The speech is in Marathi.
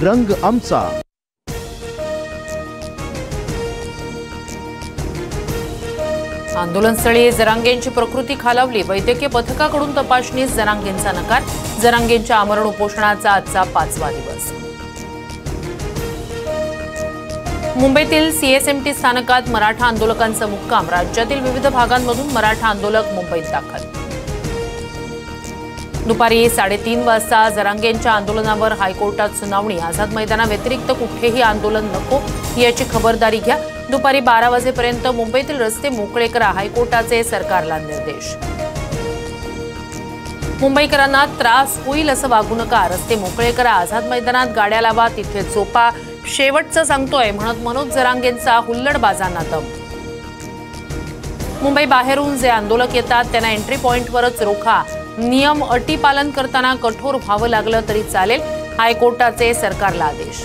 रंग आमचा। आंदोलनस्थळी जरांगेंची प्रकृती खालावली, वैद्यकीय पथकाकडून तपासणीस जरांगेंचा नकार। जरांगेंच्या आमरण उपोषणाचा आजचा 5वा दिवस। मुंबईतील सीएसएमटी स्थानकात मराठा आंदोलकांचा मुक्काम। राज्यातील विविध भागांमधून मराठा आंदोलक मुंबईत दाखल। दुपारी 3:30 वाजता जरांगेंच्या आंदोलनावर हायकोर्टात सुनावणी। आझाद मैदानाव्यतिरिक्त कुठेही आंदोलन नको याची खबरदारी घ्या। दुपारी 12 वाजेपर्यंत मुंबईतील रस्ते मोकळे करा, हायकोर्टाचे सरकारला निर्देश। मुंबईकरांना त्रास होईल असं वागू नका, रस्ते मोकळे करा, आझाद मैदानात गाड्या लावा, तिथे झोपा, शेवटचं सांगतोय म्हणत मनोज जरांगेंचा हुल्लडबाजांना दम। मुंबई बाहेरून जे आंदोलक येतात त्यांना एंट्री पॉइंटवरच रोखा, नियम अटी पालन करताना कठोर व्हावं लागलं तरी चालेल, हायकोर्टाचे सरकारला आदेश।